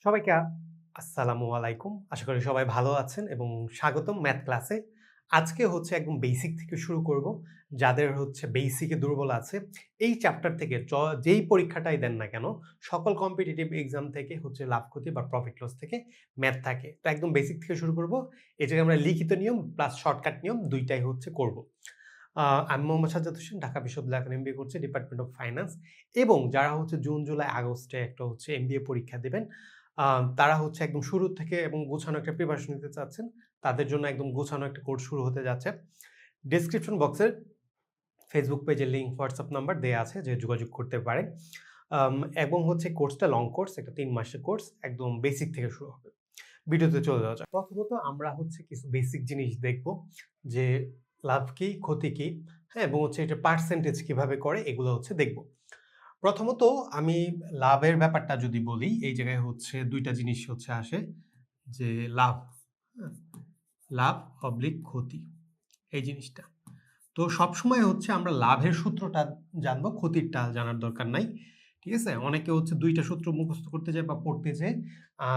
সবাইকে আসসালামু আলাইকুম। আশা করি সবাই ভালো আছেন এবং স্বাগতম ম্যাথ ক্লাসে। আজকে হচ্ছে একদম বেসিক থেকে শুরু করব। যাদের হচ্ছে বেসিকে দুর্বল আছে, এই চ্যাপ্টার থেকে যেই পরীক্ষাটাই দেন না কেন, সকল কম্পিটিটিভ এক্সাম থেকে হচ্ছে লাভ ক্ষতি বা প্রফিট লস থেকে ম্যাথ থাকে। তো একদম বেসিক থেকে শুরু করব। এই জায়গায় আমরা লিখিত নিয়ম প্লাস শর্টকাট নিয়ম ২ টাই হচ্ছে করব। আমি মোহাম্মদ সাজ্জাদ হোসেন, ঢাকা বিশ্ববিদ্যালয় এখন এমবিএ করছি, ডিপার্টমেন্ট অফ ফাইন্যান্স। এবং যারা হচ্ছে জুন, জুলাই, আগস্টে একটা হচ্ছে এমবিএ পরীক্ষা দিবেন, তারা হচ্ছে একদম শুরু থেকে এবং গোছানো একটা প্রিপারেশন নিতে চাচ্ছেন, তাদের জন্য একদম গোছানো একটা কোর্স শুরু হতে যাচ্ছে। ডেসক্রিপশন বক্সের ফেসবুক পেজের লিঙ্ক, হোয়াটসঅ্যাপ নাম্বার দেয়া আছে, যে যোগাযোগ করতে পারেন। এবং হচ্ছে কোর্সটা লং কোর্স, একটা ৩ মাসের কোর্স, একদম বেসিক থেকে শুরু হবে। ভিডিওতে চলে যাওয়া যাক। প্রথমত আমরা হচ্ছে কিছু বেসিক জিনিস দেখব, যে লাভ কি, ক্ষতি কি, হ্যাঁ, এবং হচ্ছে এটা পার্সেন্টেজ কিভাবে করে, এগুলো হচ্ছে দেখব। প্রথমত আমি লাভের ব্যাপারটা যদি বলি, এই জায়গায় হচ্ছে ২ টা জিনিস হচ্ছে আসে, যে লাভ, হ্যাঁ? লাভ অবলিক ক্ষতি, এই জিনিসটা। তো সবসময় হচ্ছে আমরা লাভের সূত্রটা জানবো, ক্ষতিরটা জানার দরকার নাই। ঠিক আছে? অনেকে হচ্ছে ২ টা সূত্র মুখস্থ করতে যায় বা পড়তে যেয়ে আ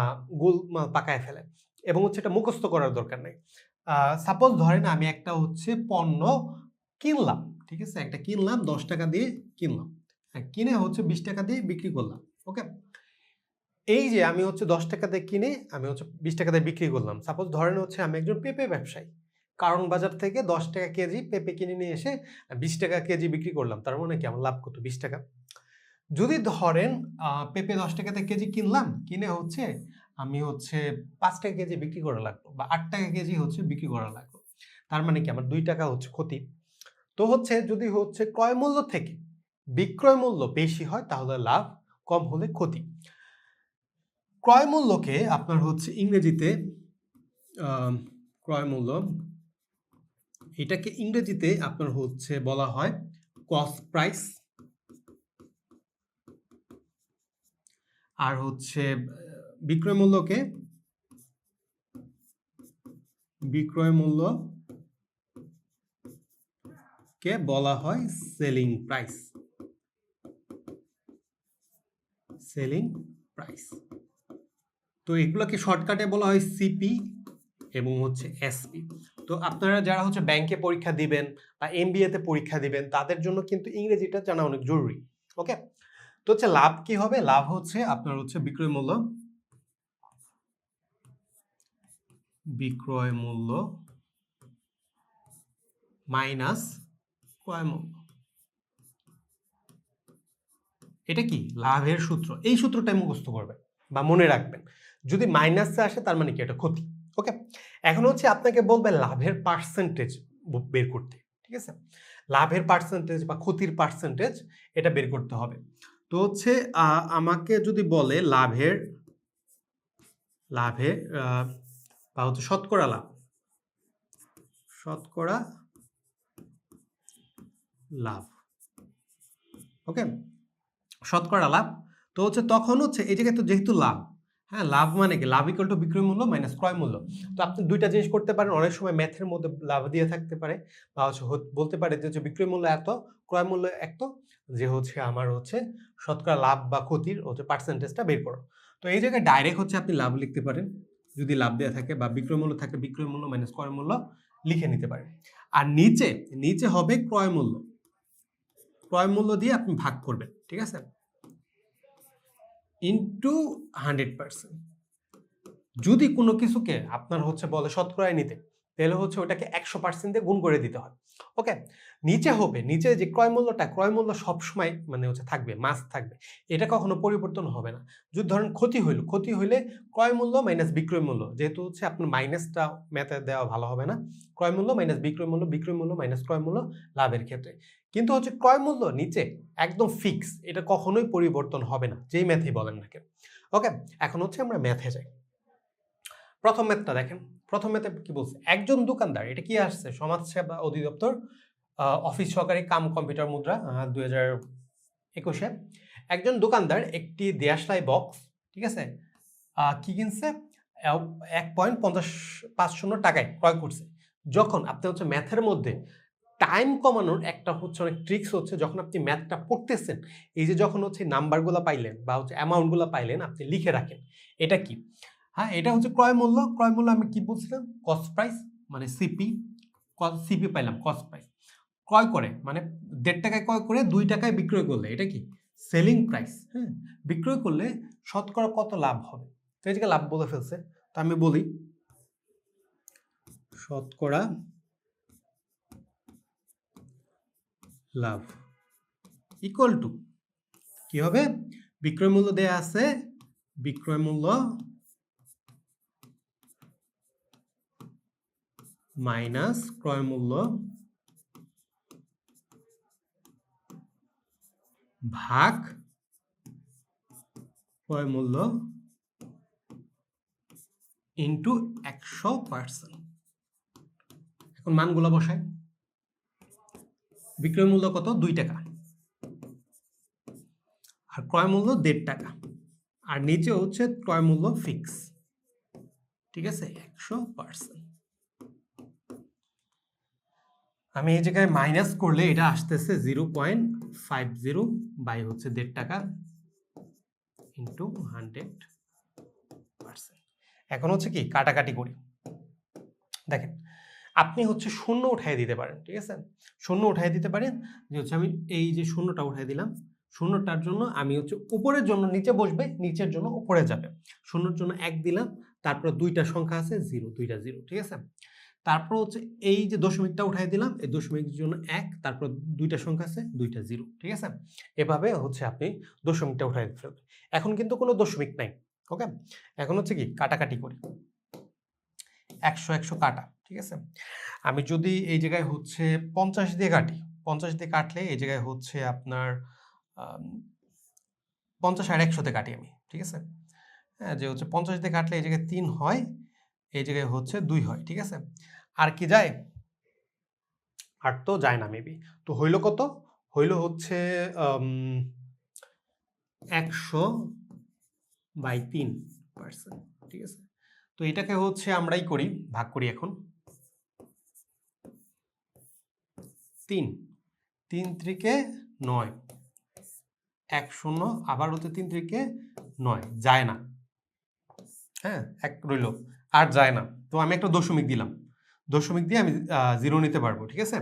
গোলমাল পাকায় ফেলে। এবং হচ্ছে এটা মুখস্থ করার দরকার নাই। সাপোজ ধরেন আমি একটা হচ্ছে পণ্য কিনলাম। ঠিক আছে? একটা কিনলাম, ৳১০ দিয়ে কিনলাম। হ্যাঁ, কিনে হচ্ছে ৳২০ দিয়ে বিক্রি করলাম। ওকে? এই যে আমি হচ্ছে ৳১০ দিয়ে কিনে আমি হচ্ছে ৳২০ দিয়ে বিক্রি করলাম। সাপোজ ধরেন হচ্ছে আমি একজন পেঁপে ব্যবসায়ী। কারণ বাজার থেকে ৳১০ কেজি পেঁপে কিনে নিয়ে এসে ৳২০ কেজি বিক্রি করলাম। তার মানে কি আমার লাভ কত? ৳২০। যদি ধরেন পেঁপে ৳১০ তে কেজি কিনলাম, কিনে হচ্ছে আমি হচ্ছে ৳৫ কেজি বিক্রি করা লাগলো বা ৳৮ কেজি হচ্ছে বিক্রি করা লাগলো। তার মানে কি আমার ৳২ হচ্ছে ক্ষতি। তো হচ্ছে যদি হচ্ছে ক্রয় মূল্য থেকে বিক্রয় মূল্য বেশি হয় তাহলে লাভ, কম হলে ক্ষতি। ক্রয় মূল্যকে আপনার হচ্ছে ইংরেজিতে আম ক্রয় মূল্য, এটাকে ইংরেজিতে আপনার হচ্ছে বলা হয় কস্ট প্রাইস। আর হচ্ছে বিক্রয় মূল্যকে বিক্রয় মূল্যকে বলা হয় সেলিং প্রাইস। Selling price. তো এগুলোকে শর্টকাটে বলা হয় সিপি এবং হচ্ছে এসপি। তো আপনারা যারা হচ্ছে ব্যাংকে পরীক্ষা দিবেন বা এমবিএ তে পরীক্ষা দিবেন, তাদের জন্য কিন্তু ইংরেজিটা জানা অনেক জরুরি। ওকে? তো হচ্ছে লাভ কি হবে? লাভ হচ্ছে আপনার হচ্ছে বিক্রয় মূল্য মাইনাস ক্রয় মূল্য। এটা কি? লাভের সূত্র। এই সূত্রটাই মুখস্থ করবেন বা মনে রাখবেন। যদি মাইনাসে আসে তার মানে কি? এটা ক্ষতি। ওকে? এখন হচ্ছে আপনাকে বলবে লাভের পার্সেন্টেজ বের করতে। ঠিক আছে? লাভের পার্সেন্টেজ বা ক্ষতির পার্সেন্টেজ এটা বের করতে হবে। তো হচ্ছে আমাকে যদি বলে লাভের বা হচ্ছে শতকরা লাভ। শতকরা লাভ। ওকে? শতকরা লাভ। তো হচ্ছে তখন হচ্ছে এই জায়গায় তো যেহেতু লাভ, হ্যাঁ, লাভ মানে কি? লাভ ইকুয়াল টু বিক্রয় মূল্য মাইনাস ক্রয় মূল্য। তো আপনি ২ টা জিনিস করতে পারেন। অনেক সময় ম্যাথের মধ্যে লাভ দিয়ে থাকতে পারে বা হচ্ছে বলতে পারে যে হচ্ছে বিক্রয় মূল্য এত, ক্রয় মূল্য এত, যে হচ্ছে আমার হচ্ছে শতকরা লাভ বা ক্ষতির হচ্ছে পার্সেন্টেজটা বের করো। তো এই জায়গায় ডাইরেক্ট হচ্ছে আপনি লাভ লিখতে পারেন। যদি লাভ দেয়া থাকে বা বিক্রয় মূল্য থাকে, বিক্রয় মূল্য মাইনাস ক্রয় মূল্য লিখে নিতে পারেন। আর নিচে হবে ক্রয় মূল্য। ক্রয় মূল্য দিয়ে আপনি ভাগ করবেন। ঠিক আছে? ইনটু 100%। যদি কোনো কিছুকে আপনার হচ্ছে বলে শতকরায় নিতে, তাহলে হচ্ছে ওটাকে 100% দিয়ে গুণ করে দিতে হয়। ওকে? নিচে যে ক্রয় মূল্য সবসময় মানে হচ্ছে থাকবে, মাস্ট থাকবে। এটা কখনো পরিবর্তন হবে না। যদি ধরেন ক্ষতি হইলে ক্রয় মূল্য মাইনাস বিক্রয় মূল্য। যেহেতু হচ্ছে আপনার মাইনাসটা ম্যাথে দেওয়া ভালো হবে না। ক্রয় মূল্য মাইনাস বিক্রয় মূল্য মাইনাস ক্রয় মূল্য লাভের ক্ষেত্রে। কিন্তু হচ্ছে ক্রয় মূল্য নিচে একদম ফিক্স। এটা কখনোই পরিবর্তন হবে না। যেই ম্যাথই বলেন না কেন। ওকে? এখন হচ্ছে আমরা ম্যাথে যাই। প্রথম ম্যাথটা দেখেন। প্রথম ম্যাথে কি বলছে? একজন দোকানদার, এটা কি আসছে? সমাজসেবা অধিদপ্তর, অফিস সহকারী কাম কম্পিউটার মুদ্রা, ২০২১ এ। একজন দোকানদার একটি দেশলাই বক্স, ঠিক আছে? কি কিনছে? ১.৫০ টাকায় ক্রয় করছে। যখন আপনি হচ্ছে ম্যাথের মধ্যে টাইম কমানোর একটা হচ্ছে অনেক ট্রিক্স হচ্ছে, যখন আপনি ম্যাথটা পড়তেছেন, এই যে যখন হচ্ছে নাম্বারগুলো পাইলেন বা হচ্ছে অ্যামাউন্টগুলো পাইলেন, আপনি লিখে রাখেন। এটা কি? হ্যাঁ, এটা হচ্ছে ক্রয় মূল্য। ক্রয় মূল্য আমি কি বলছিলাম? কস্ট প্রাইস মানে সিপি। সিপি পাইলাম, কস্ট প্রাইস। ক্রয় করে মানে ১.৫ টাকায় ক্রয় করে ২ টাকায় বিক্রয় করলে এটা কি? Selling price. হ্যাঁ, বিক্রয় করলে শতকরা কত লাভ হবে? তো এই জায়গায় লাভ বলে ফেলছে, তো আমি বলি শতকরা লাভ ইকুয়াল টু কি হবে? বিক্রয় মূল্য দেয়া আছে, বিক্রয় মূল্য মাইনাস ক্রয় মূল্য ভাগ ক্রয় মূল্য ইন্টু ১০০%। এখন মানগুলো বসাই। বিক্রয় মূল্য কত? ২ টাকা, আর ক্রয় মূল্য ১.৫ টাকা, আর নিচে হচ্ছে ক্রয় মূল্য ফিক্স। ঠিক আছে, ১০০%। আমি এই জায়গায় মাইনাস করলে এটা আসতেছে 0.50 বাই হচ্ছে ১.৫ টাকা ইন্টু 100%। এখন হচ্ছে কি কাটাকাটি করি। দেখেন, আপনি হচ্ছে শূন্য উঠাই দিতে পারেন। ঠিক আছে, শূন্য উঠাই দিতে পারেন, যে হচ্ছে আমি এই যে শূন্যটা উঠাই দিলাম, শূন্যটার জন্য আমি হচ্ছে উপরের জন্য নিচে বসবে, নিচের জন্য উপরে যাবে। শূন্যর জন্য ১ দিলাম, তারপর দুইটা সংখ্যা আছে 0, দুইটা 0। ঠিক আছে, তারপর হচ্ছে এই যে দশমিকটা উঠাই দিলাম, এই দশমিকের জন্য ১, তারপর দুইটা সংখ্যা আছে, দুইটা 0। ঠিক আছে, এভাবে হচ্ছে আপনি দশমিকটা উঠাই দিতে ফেলবেন। এখন কিন্তু কোনো দশমিক নাই। ওকে, এখন হচ্ছে কি কাটাকাটি করি। ১০০ কাটা। ঠিক আছে, আমি যদি এই জায়গায় হচ্ছে ৫০ দিয়ে কাটি, ৫০ দিয়ে কাটলে এই জায়গায় হচ্ছে আপনার ৫০ আর ১০০ কাটি আমি। ঠিক আছে, হ্যাঁ, যে হচ্ছে ৫০ দিয়ে কাটলে এই জায়গায় ৩ হয়, এই জায়গায় হচ্ছে ২ হয়। ঠিক আছে, আর কি যায়? ৮ তো যায় না মেবি। তো হইল কত? হইল হচ্ছে ১০০/৩%। ঠিক আছে, তো এটাকে হচ্ছে আমরাই করি, ভাগ করি এখন। ৩ ৩ × ৯, ১ 0, আবার হচ্ছে ৩ × ৯, যায় না। হ্যাঁ, ১ রইল, আর যায় না। তো আমি একটা দশমিক দিলাম, দশমিক দিয়ে আমি 0 নিতে পারবো। ঠিক আছে,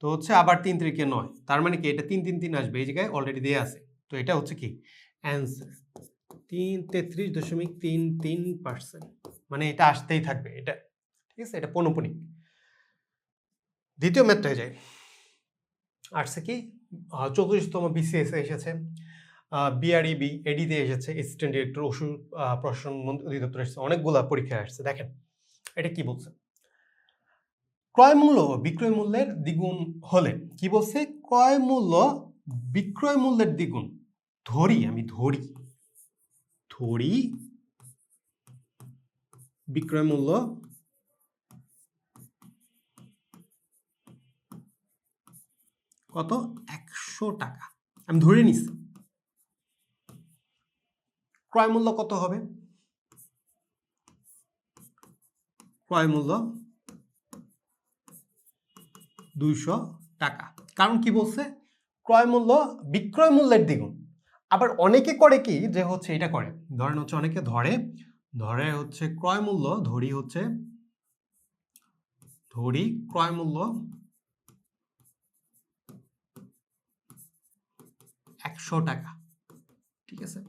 তো হচ্ছে আবার ৩ × ৯, তার মানে কি এটা ৩ ৩ ৩ আসবে, এই জায়গায় অলরেডি দেয়া আছে। তো এটা হচ্ছে কি অ্যান্সার 33.33%। মানে এটা আসতেই থাকবে এটা। ঠিক আছে, এটা পৌনঃপুনিক। দ্বিতীয় ম্যাথটায় যাই। আসছে কি 34তম বিসিএস এসেছে, বিআরইবি, এডিতে এসেছে, অ্যাসিস্ট্যান্ট ডিরেক্টর, ওষুধ প্রশাসন অধিদপ্তর এসেছে, অনেকগুলা পরীক্ষায় আসছে। দেখেন এটা কি বলছে? ক্রয় মূল্য বিক্রয় মূল্যের দ্বিগুণ হলে কি বলছে? ক্রয় মূল্য বিক্রয় মূল্যের দ্বিগুণ। আমি ধরি বিক্রয় মূল্য কত? ১০০ টাকা। আমি ধরে নিছি। ক্রয় মূল্য কত হবে? ক্রয় মূল্য ২০০ টাকা। কারণ কি বলছে? ক্রয় মূল্য বিক্রয় মূল্যের দ্বিগুণ। আবার অনেকে করে কি, যে হচ্ছে এটা করে, ধরেন হচ্ছে অনেকে ধরে হচ্ছে ক্রয় মূল্য, ধরি ক্রয় মূল্য ১০০ টাকা। ঠিক আছে,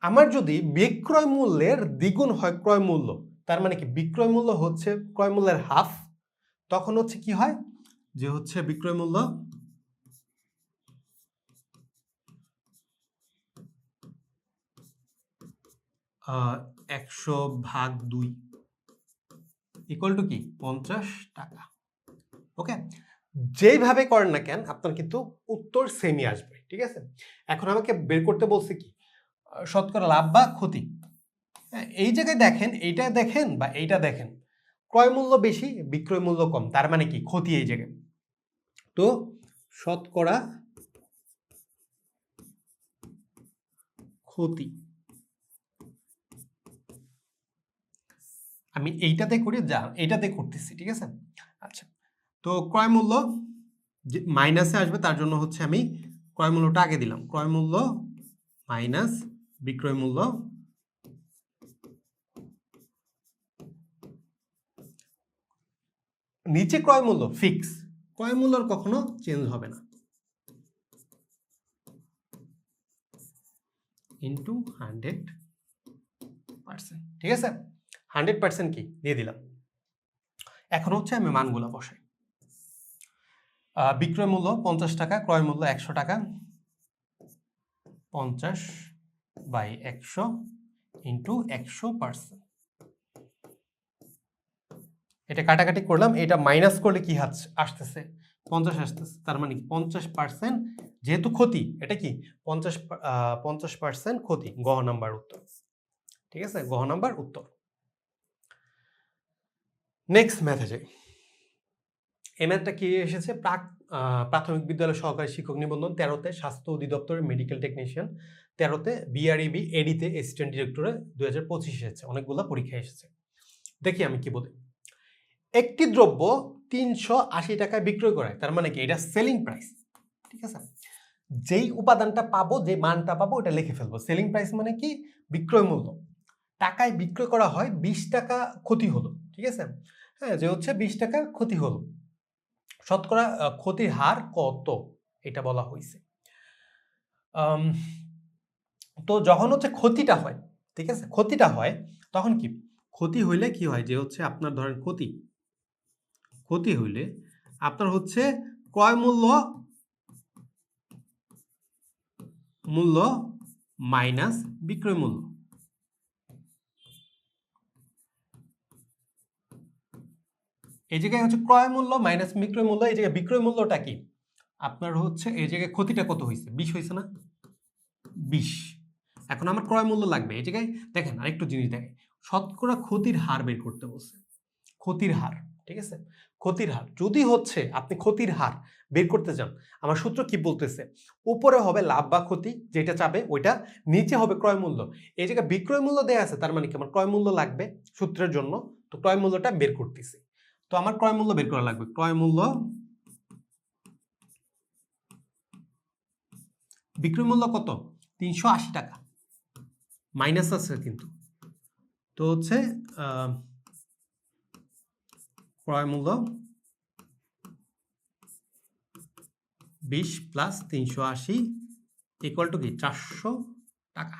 আমার যদি বিক্রয় মূল্যের দ্বিগুণ হয় ক্রয় মূল্য, তার মানে কি বিক্রয় মূল্য হচ্ছে ক্রয় মূল্যের হাফ, তখন হচ্ছে কি হয়? যে হচ্ছে বিক্রয় মূল্য ১০০/২ ইকুয়াল টু কি ৫০ টাকা। ওকে, যেইভাবে করেন না কেন আপনার কিন্তু উত্তর সেমই আসবে। ঠিক আছে, এখন আমাকে বের করতে বলছে কি শতকরা লাভ বা ক্ষতি। এই জায়গায় দেখেন, এইটা দেখেন বা এইটা দেখেন, ক্রয় মূল্য বেশি, বিক্রয় মূল্য কম, তার মানে কি ক্ষতি এই জায়গায়। তো শতকরা ক্ষতি আমি এইটাতে করি, যা এইটাতে করতেছি। ঠিক আছে, আচ্ছা, তো ক্রয় মূল্য মাইনাসে আসবে, তার জন্য হচ্ছে আমি ক্রয় মূল্যটা আগে দিলাম, ক্রয় মূল্য মাইনাস বিক্রয় মূল্য নিচে ক্রয় মূল্য ফিক্স, ক্রয় মূল্যর কখনো চেঞ্জ হবে না, ইন্টু 100%। ঠিক আছে, 100% কি দিয়ে দিলাম। এখন হচ্ছে আমি মানগুলো বসাই। বিক্রয় মূল্য 50 টাকা, ক্রয় মূল্য 100 টাকা, 50/100 ইন্টু 100%। এটা কাটাকাটি করলাম, এটা মাইনাস করলে কি আসতেছে 50 আসতেছে, তার মানে 50%, যেহেতু ক্ষতি, এটা কি 50% ক্ষতি, গ নাম্বার উত্তর। ঠিক আছে, গ নাম্বার উত্তর। নেক্সট ম্যাথে যাই। এই ম্যাথটা কি এসেছে, প্রাথমিক বিদ্যালয় সহকারী শিক্ষক নিবন্ধন 13তে স্বাস্থ্য অধিদপ্তরের মেডিকেল টেকনিশিয়ান, 13তে বিআরইবি এডিতে অ্যাসিস্ট্যান্ট ডিরেক্টরে 2025 এসেছে, অনেকগুলো পরীক্ষা এসেছে। দেখি আমি কি বলি। একটি দ্রব্য 380 টাকায় বিক্রয় করায়, তার মানে কি এটা সেলিং প্রাইস। ঠিক আছে, যেই উপাদানটা পাবো, যে মানটা পাবো ওটা লিখে ফেলবো। সেলিং প্রাইস মানে কি বিক্রয় মূল্য, টাকায় বিক্রয় করা হয়, 20 টাকা ক্ষতি হলো। ঠিক আছে, হ্যাঁ, যে হচ্ছে 20 টাকা ক্ষতি হলো, শতকরা ক্ষতির হার কত এটা বলা হয়েছে। তো যখন হচ্ছে ক্ষতিটা হয়, ঠিক আছে, ক্ষতিটা হয় তখন কি, ক্ষতি হইলে কি হয়, যে হচ্ছে আপনার ধরেন ক্ষতি হইলে আপনার হচ্ছে ক্রয় মূল্য মাইনাস বিক্রয় মূল্য। এই জায়গায় হচ্ছে ক্রয় মূল্য মাইনাস বিক্রয় মূল্য, এই জায়গায় বিক্রয় মূল্যটা কি আপনার হচ্ছে, এই জায়গায় ক্ষতিটা কত হয়েছে, 20 হয়েছে না, 20। এখন আমার ক্রয় মূল্য লাগবে, এই জায়গায় দেখেন আরেকটু জিনিস দেখেন, শতকরা ক্ষতির হার বের করতে বলছে, ক্ষতির হার। ঠিক আছে, ক্ষতির হার যদি হচ্ছে আপনি ক্ষতির হার বের করতে চান, আমার সূত্র কি বলতেছে, উপরে হবে লাভ বা ক্ষতি, যেটা চাবে ওইটা, নিচে হবে ক্রয় মূল্য। এই জায়গায় বিক্রয় মূল্য দেয়া আছে, তার মানে কি আমার ক্রয় মূল্য লাগবে সূত্রের জন্য, তো ক্রয় মূল্যটা বের করতেছি। তো আমার ক্রয় মূল্য বের করা লাগবে, ক্রয় মূল্য বিক্রয় মূল্য কত, 380 টাকা, মাইনাস আছে কিন্তু, তো হচ্ছে ক্রয় মূল্য 20 প্লাস 380 ইকুয়াল টু কি 400 টাকা।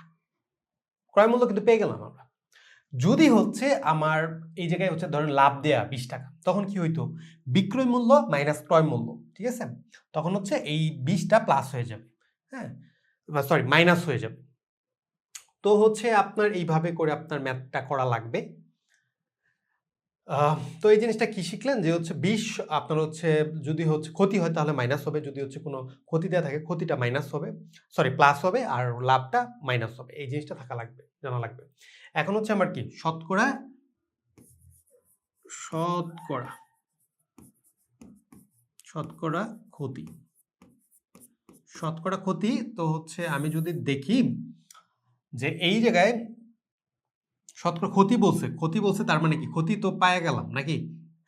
ক্রয় মূল্য কিন্তু পেয়ে গেলাম আমরা। যদি হচ্ছে আমার এই জায়গায় হচ্ছে ধরেন লাভ দেয়া 20 টাকা, তখন কি হইতো, বিক্রয় মূল্য মাইনাস ক্রয় মূল্য। ঠিক আছে, তখন হচ্ছে এই 20টা প্লাস হয়ে যাবে, হ্যাঁ, সরি মাইনাস হয়ে যাবে। তো হচ্ছে আপনার এইভাবে করে আপনার ম্যাথটা করা লাগবে। তো এই জিনিসটা কি শিখলেন, যে হচ্ছে 20 আপনার হচ্ছে যদি হচ্ছে ক্ষতি হয় তাহলে মাইনাস হবে, যদি হচ্ছে কোনো ক্ষতি দেওয়া থাকে ক্ষতিটা মাইনাস হবে, সরি প্লাস হবে, আর লাভটা মাইনাস হবে। এই জিনিসটা থাকা লাগবে, জানা লাগবে। এখন হচ্ছে আমার কি শতকরা ক্ষতি, শতকরা ক্ষতি। তো হচ্ছে আমি যদি দেখি যে এই জায়গায় শতকরা ক্ষতি বলছে, তার মানে কি ক্ষতি তো পায়ে গেলাম নাকি,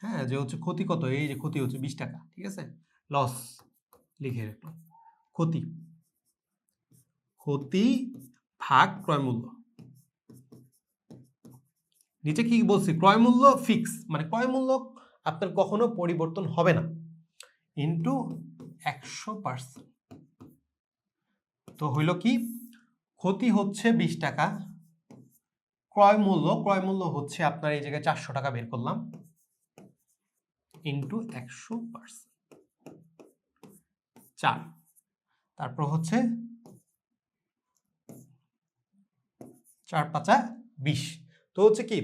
হ্যাঁ, যে হচ্ছে ক্ষতি কত, এই যে ক্ষতি হচ্ছে 20 টাকা। ঠিক আছে, লস লিখে রাখলাম, ক্ষতি ভাগ ক্রয় মূল্য। নিচে কি বলছি, ক্রয় মূল্য ফিক্স, মানে ক্রয় মূল্য আপনার কখনো পরিবর্তন হবে না, ইন্টু 100%। তো হইল কি, ক্ষতি হচ্ছে 20 টাকা, ক্রয় মূল্য হচ্ছে আপনার এই জায়গায় 400 টাকা বের করলাম, ইন্টু 100%, 4, তারপর হচ্ছে 4 5 20। তো হচ্ছে কি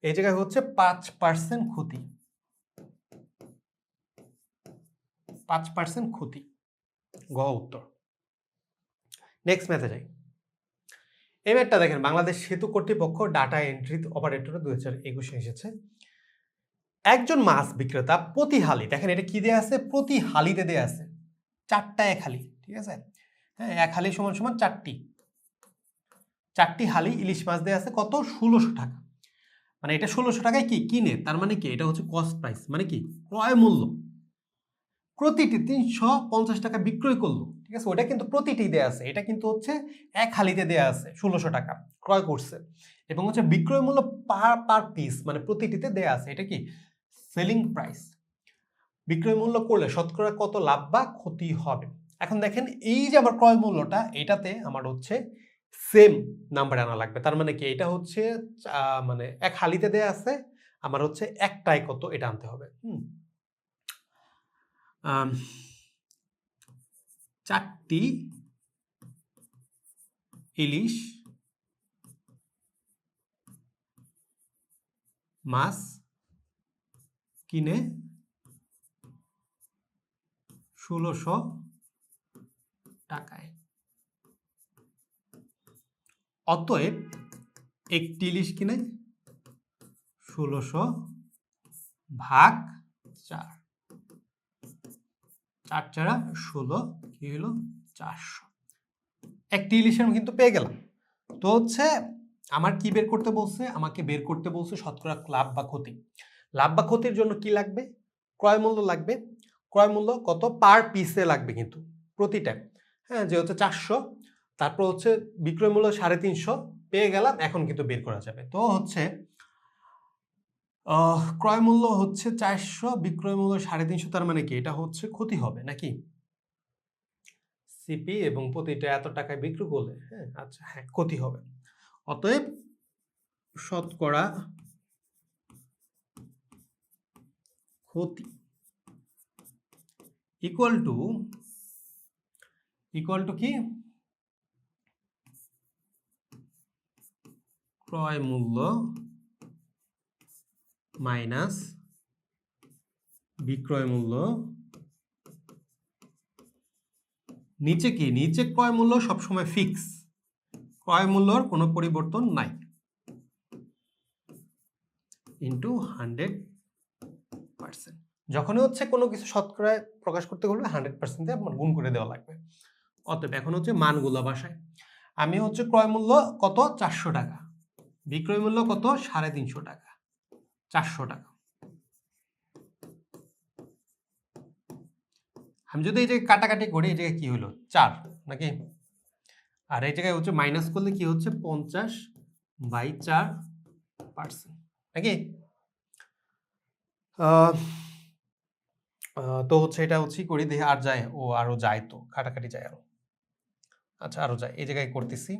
এই জায়গায় হচ্ছে 5% ক্ষতি, 5% ক্ষতি, গ উত্তর। নেক্সট ম্যাথে যাই। এই ম্যাথটা দেখেন, বাংলাদেশ সেতু কর্তৃপক্ষ ডাটা এন্ট্রি অপারেটরে 2021 এসেছে। একজন মাছ বিক্রেতা প্রতি হালি, দেখেন এটা কি দেয়া আছে, প্রতি হালিতে দেয়া আছে 4টা 1 হালি। ঠিক আছে, হ্যাঁ, 1 হালি সমান সমান 4টি হালি ইলিশ মাছ দেয়া আছে কত, 1600 টাকা। মানে এটা 1600 টাকায় কি কিনে, তার মানে কি এটা হচ্ছে কস্ট প্রাইস, মানে কি ক্রয় মূল্য। প্রতিটি 350 টাকা বিক্রয় করলো, ঠিক আছে, ওটা কিন্তু প্রতিটি দেয়া আছে, এটা কিন্তু হচ্ছে এক হালিতে দেয়া আছে 1600 টাকা ক্রয় করছে, এবং হচ্ছে বিক্রয় মূল্য পার পিস মানে প্রতিটিতে দেয়া আছে, এটা কি সেলিং প্রাইস। বিক্রয় মূল্য করলে শতকরা কত লাভ বা ক্ষতি হবে। এখন দেখেন এই যে আমার ক্রয় মূল্যটা, এটাতে আমার হচ্ছে সেম নাম্বার আনা লাগবে। তার মানে কি এটা হচ্ছে মানে এক হালিতে দেয়া আছে, আমার হচ্ছে একটাই কত এটা আনতে হবে। 4টি ইলিশ মাছ কিনে 1600 টাকায়। অতএব একটি ইলিশ কিনে 1600 ভাগ 4, 4 চারা 16, কি হলো 400। একটি ইলিশ আমি কিন্তু পেয়ে গেলাম। তো হচ্ছে আমার কি বের করতে বলছে, আমাকে বের করতে বলছে শতকরা লাভ বা ক্ষতি। লাভ বা ক্ষতির জন্য কি লাগবে, ক্রয় মূল্য লাগবে। ক্রয় মূল্য কত পার পিসে লাগবে কিন্তু প্রতিটা, হ্যাঁ, যে হচ্ছে 400, তারপর হচ্ছে বিক্রয় মূল্য 350 পেয়ে গেলাম, এখন কিন্তু বের করা যাবে। তো হচ্ছে ক্রয় মূল্য হচ্ছে 400, বিক্রয় মূল্য 350, তার মানে কি এটা হচ্ছে ক্ষতি হবে নাকি সিপি, এবং প্রতিটা এত টাকায় বিক্রি করলে, হ্যাঁ আচ্ছা হ্যাঁ ক্ষতি হবে। অতএব শতকরা ক্ষতি ইকুয়াল টু কি ক্রয় মূল্য মাইনাস বিক্রয় মূল্য, নিচে কি, নিচে ক্রয় মূল্য সবসময় ফিক্স, ক্রয় মূল্যর কোনো পরিবর্তন নাই, ইন্টু 100%। যখনই হচ্ছে কোনো কিছু শতকরায় প্রকাশ করতে হলে 100% দিয়ে আপনার গুণ করে দেওয়া লাগবে। অতএব এখন হচ্ছে মানগুলো বাসায়, আমি হচ্ছে ক্রয় মূল্য কত 400 টাকা, বিক্রয় মূল্য কত 350 টাকা, 400 টাকা। আমি যদি এই যে কাটাকাটি করি, এই জায়গায় কি হলো 4 নাকি, আর এই জায়গায় হচ্ছে মাইনাস করলে কি হচ্ছে 50/4% নাকি। তো হচ্ছে এটা হচ্ছে করি দেখি আর যায়, ও আরো যায়, তো কাটাকাটি যায় আরো, আচ্ছা আরো যায়, এই জায়গায় করতেছি,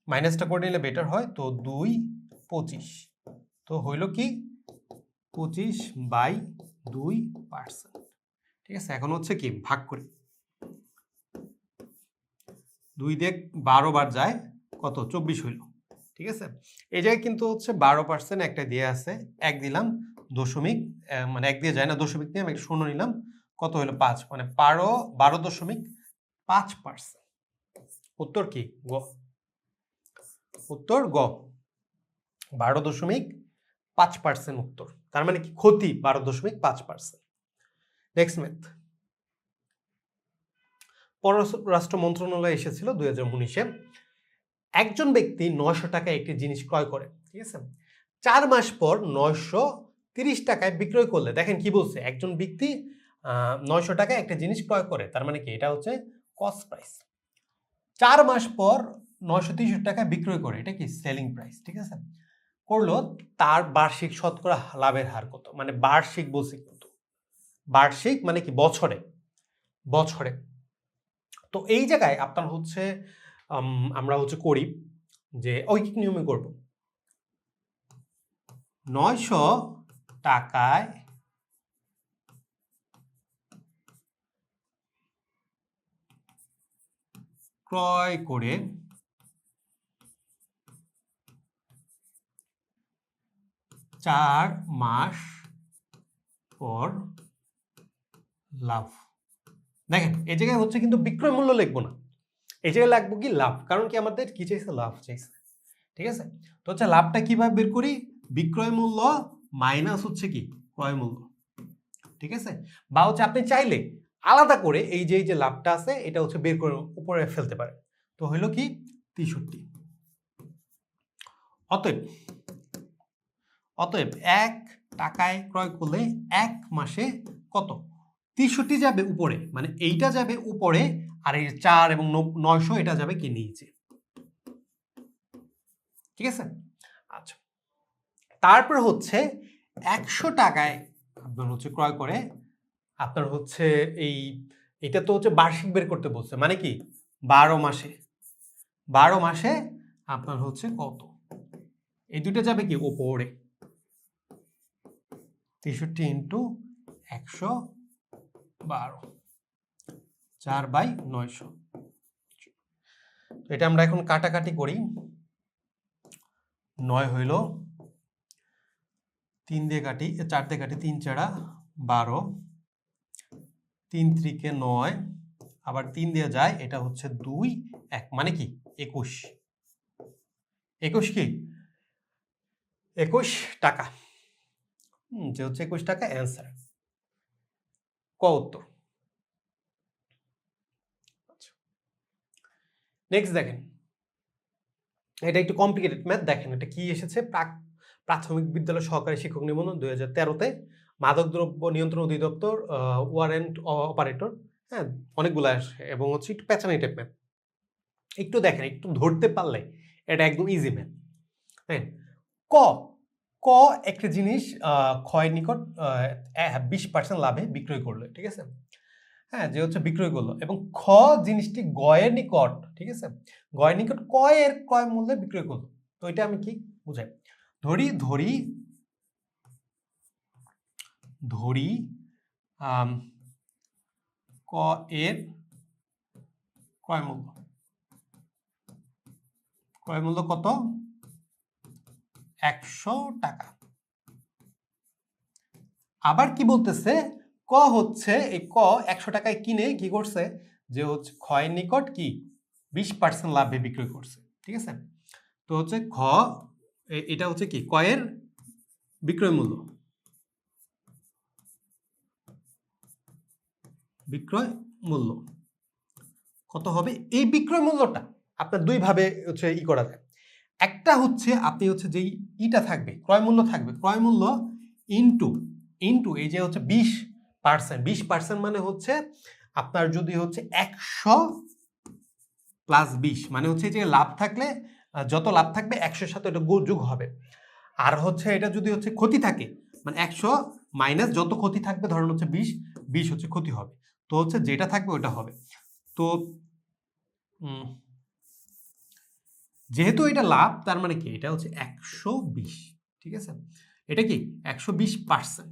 মাইনাসটা করে নিলে বেটার হয়। তো 2/25, তো হইল কি 25/2%, ঠিক আছে। এখন হচ্ছে কি ভাগ করি, 2 দিয়ে 12 বার যায় কত 24 হইল, ঠিক আছে। এই জায়গায় কিন্তু হচ্ছে 12% একটা দিয়ে আছে, এক দিলাম দশমিক, মানে এক দিয়ে যায় না, দশমিক নিয়ে আমি একটা শূন্য নিলাম, কত হলো 5, মানে 12.5%। উত্তর কি গ, উত্তর গ 12.5% উত্তর, তার মানে কি ক্ষতি 12.5%। নেক্সট ম্যাথ, পররাষ্ট্র মন্ত্রণালয় এসেছিল 2019-এ। একজন ব্যক্তি 900 টাকায় একটি জিনিস ক্রয় করে, ঠিক আছে, 4 মাস পর 930 টাকায় বিক্রয় করলে, দেখেন কি বলছে, একজন ব্যক্তি 900 টাকায় একটা জিনিস ক্রয় করে, তার মানে কি এটা হচ্ছে কস্ট প্রাইস। 4 মাস পর 930 টাকায় বিক্রয় করে, এটা কি সেলিং প্রাইস, ঠিক আছে। করলো, তার বার্ষিক শতকরা লাভের হার কত, মানে বার্ষিক বলছি কিন্তু, বার্ষিক মানে কি বছরে, বছরে। তো এই জায়গায় আপনার হচ্ছে আমরা হচ্ছে করি যে ঐকিক নিয়মে করব, 900 টাকায় ক্রয় করে 4 মাস পর লাভ। দেখেন এই জায়গায় হচ্ছে কিন্তু বিক্রয় মূল্য লিখবো না, এই জায়গায় লাগবো কি লাভ, কারণ কি আমাদের কি চাইছে, লাভ চাইছে, ঠিক আছে। তো হচ্ছে লাভটা কিভাবে বের করি, বিক্রয় মূল্য মাইনাস হচ্ছে কি ক্রয় মূল্য, ঠিক আছে। বা হচ্ছে আপনি চাইলে আলাদা করে এই যে লাভটা আছে এটা হচ্ছে বের করে উপরে ফেলতে পারেন। তো হইলো কি 63। অতএব 1 টাকায় ক্রয় করলে 1 মাসে কত 63 যাবে উপরে, মানে এইটা যাবে উপরে, আর এই 4 এবং 900 এটা যাবে কি নিচে। ঠিক আছে? আচ্ছা, তারপর হচ্ছে 100 টাকায় আপনার হচ্ছে ক্রয় করে আপনার হচ্ছে এটা তো হচ্ছে বার্ষিক বের করতে বলছে, মানে কি 12 মাসে আপনার হচ্ছে কত, এই দুটো যাবে কি উপরে, 63 ইন্টু 112, 4/900। এটা আমরা এখন কাটাকাটি করি। 9 হইল, 3 দিয়ে কাটি, 4 দিয়ে কাটি, 3 4 12, 3 3 9, আবার 3 দিয়ে যায়, এটা হচ্ছে 2 1, মানে কি 21। 21 কি 21 টাকা, যে হচ্ছে 21 টাকা অ্যান্সার, ক উত্তর। নেক্সট দেখেন, এটা একটু কমপ্লিকেটেড ম্যাথ। দেখেন এটা কি এসেছে, প্রাথমিক বিদ্যালয় সহকারী শিক্ষক নিবন্ধন 2013-তে, মাদকদ্রব্য নিয়ন্ত্রণ অধিদপ্তর, ওয়ারেন্ট অপারেটর, হ্যাঁ অনেকগুলো আসে, এবং হচ্ছে একটু প্যাচানি টাইপ ম্যাথ। একটু দেখেন, একটু ধরতে পারলে এটা একদম ইজি ম্যাথ। হ্যাঁ, ক ক একটা জিনিস ক্ষয়ের নিকট 20% লাভে বিক্রয় করলো, ঠিক আছে, হ্যাঁ যে হচ্ছে বিক্রয় করলো, এবং খ জিনিসটি গয়ের নিকট, ঠিক আছে, গয়ের নিকট কয়ের ক্রয় মূল্যে বিক্রয় করলো। তো এটা আমি কি বুঝাই, ধরি ধরি ধরি ক এর ক্রয় মূল্য কত, 100 টাকা। আবার কি বলতেছে, ক হচ্ছে এই ক 100 টাকায় কিনে কি করছে, যে হচ্ছে ক্ষয়ের নিকট কি 20% লাভে বিক্রয় করছে, ঠিক আছে। তো হচ্ছে খ, এটা হচ্ছে কি কয়ের বিক্রয় মূল্য, কত হবে। এই বিক্রয় মূল্যটা আপনার দুই ভাবে হচ্ছে করা যায়। একটা হচ্ছে আপনি হচ্ছে যেই ইটা থাকবে, ক্রয় মূল্য থাকবে, ক্রয় মূল্য ইনটু এই যে হচ্ছে 20% মানে হচ্ছে আপনার যদি হচ্ছে 100 প্লাস 20, মানে হচ্ছে যে লাভ থাকলে যত লাভ থাকবে 100-র সাথে এটা যোগ হবে। আর হচ্ছে এটা যদি হচ্ছে ক্ষতি থাকে, মানে 100 মাইনাস যত ক্ষতি থাকবে, ধরেন হচ্ছে 20 হচ্ছে ক্ষতি হবে, তো হচ্ছে যেটা থাকবে ওটা হবে। তো যেহেতু এটা লাভ, তার মানে কি এটা হচ্ছে 120, ঠিক আছে, এটা কি 120%।